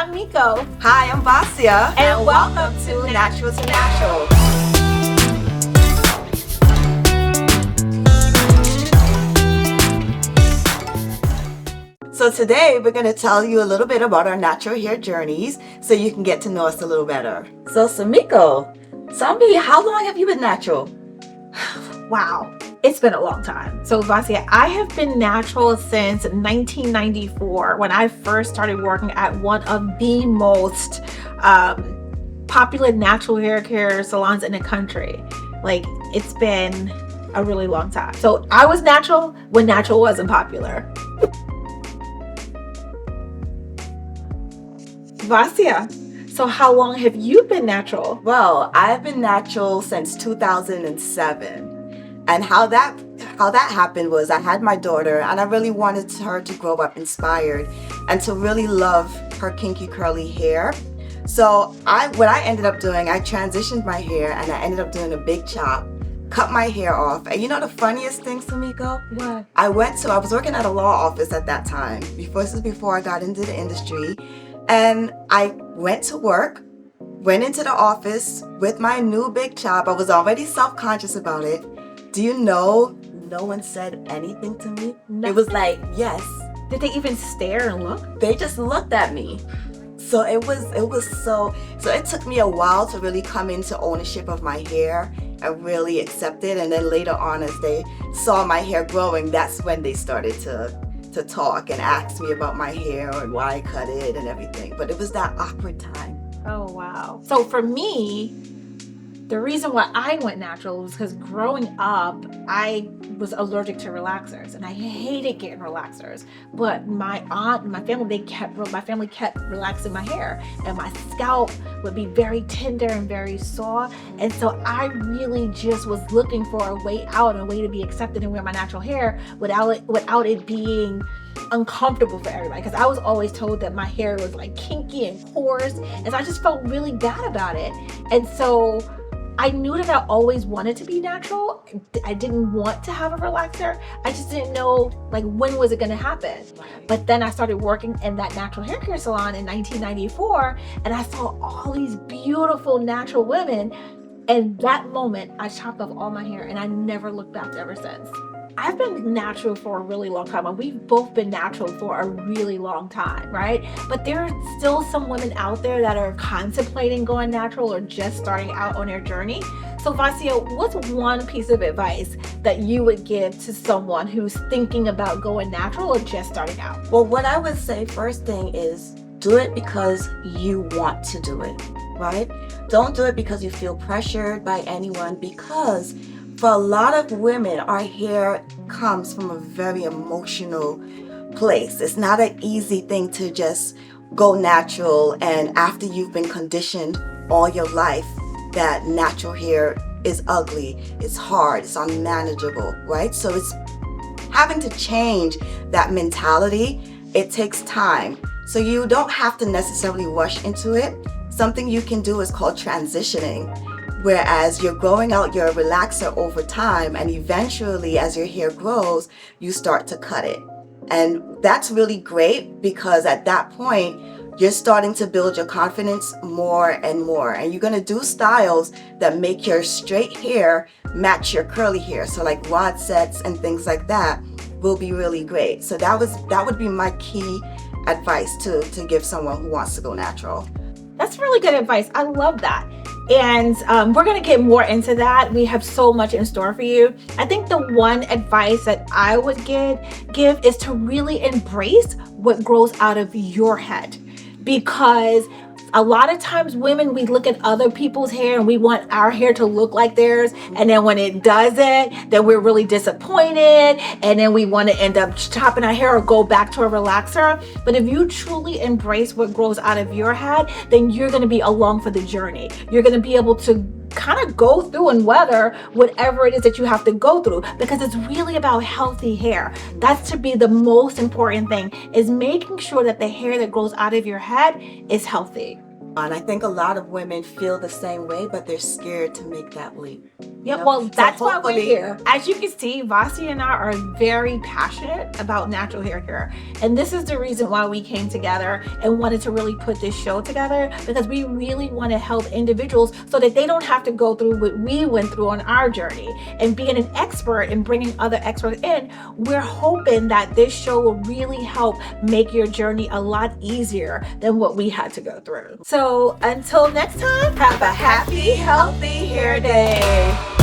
I'm Miko. Hi, I'm Vasia. And welcome to Natural to Natural. So today we're going to tell you a little bit about our natural hair journeys so you can get to know us a little better. So Samiko, tell me, how long have you been natural? Wow, it's been a long time. So Vasia, I have been natural since 1994 when I first started working at one of the most popular natural hair care salons in the country. Like, it's been a really long time. So I was natural when natural wasn't popular. Vasia, so how long have you been natural? Well, I've been natural since 2007. And how that happened was I had my daughter and I really wanted her to grow up inspired and to really love her kinky curly hair. So what I ended up doing, I transitioned my hair and I ended up doing a big chop, cut my hair off. And you know the funniest thing, Samiko? What? I was working at a law office at that time. This is before I got into the industry. And I went to work, went into the office with my new big chop. I was already self-conscious about it. Do you know, no one said anything to me? No. It was like, yes. Did they even stare and look? They just looked at me. So it took me a while to really come into ownership of my hair and really accept it. And then later on, as they saw my hair growing, that's when they started to talk and ask me about my hair and why I cut it and everything. But it was that awkward time. Oh, wow. So for me, the reason why I went natural was because growing up, I was allergic to relaxers and I hated getting relaxers. But my aunt and my family kept relaxing my hair and my scalp would be very tender and very soft. And so I really just was looking for a way out, a way to be accepted and wear my natural hair without it being uncomfortable for everybody, because I was always told that my hair was like kinky and coarse, and so I just felt really bad about it. And so I knew that I always wanted to be natural. I didn't want to have a relaxer. I just didn't know, like, when was it going to happen. Right. But then I started working in that natural hair care salon in 1994, and I saw all these beautiful natural women. And that moment, I chopped off all my hair, and I never looked back ever since. I've been natural for a really long time, and we've both been natural for a really long time, right? But there are still some women out there that are contemplating going natural or just starting out on their journey. So Vasia, what's one piece of advice that you would give to someone who's thinking about going natural or just starting out? Well, what I would say first thing is do it because you want to do it, right? Don't do it because you feel pressured by anyone, because for a lot of women, our hair comes from a very emotional place. It's not an easy thing to just go natural, and after you've been conditioned all your life that natural hair is ugly, it's hard, it's unmanageable, right? So it's having to change that mentality. It takes time. So you don't have to necessarily rush into it. Something you can do is called transitioning. Whereas you're growing out your relaxer over time, and eventually as your hair grows, you start to cut it. And that's really great, because at that point, you're starting to build your confidence more and more. And you're going to do styles that make your straight hair match your curly hair. So like rod sets and things like that will be really great. So that would be my key advice to give someone who wants to go natural. That's really good advice. I love that. And we're going to get more into that. We have so much in store for you. I think the one advice that I would give is to really embrace what grows out of your head. Because a lot of times women, we look at other people's hair and we want our hair to look like theirs. And then when it doesn't, then we're really disappointed. And then we want to end up chopping our hair or go back to a relaxer. But if you truly embrace what grows out of your head, then you're going to be along for the journey. You're going to be able to kind of go through and weather whatever it is that you have to go through, because it's really about healthy hair. That's to be the most important thing, is making sure that the hair that grows out of your head is healthy. And I think a lot of women feel the same way, but they're scared to make that leap. Yeah, know? well, So that's why we're hopefully- here. As you can see, Vasi and I are very passionate about natural hair care. And this is the reason why we came together and wanted to really put this show together, because we really want to help individuals so that they don't have to go through what we went through on our journey. And being an expert and bringing other experts in, we're hoping that this show will really help make your journey a lot easier than what we had to go through. So until next time, have a happy, healthy hair day.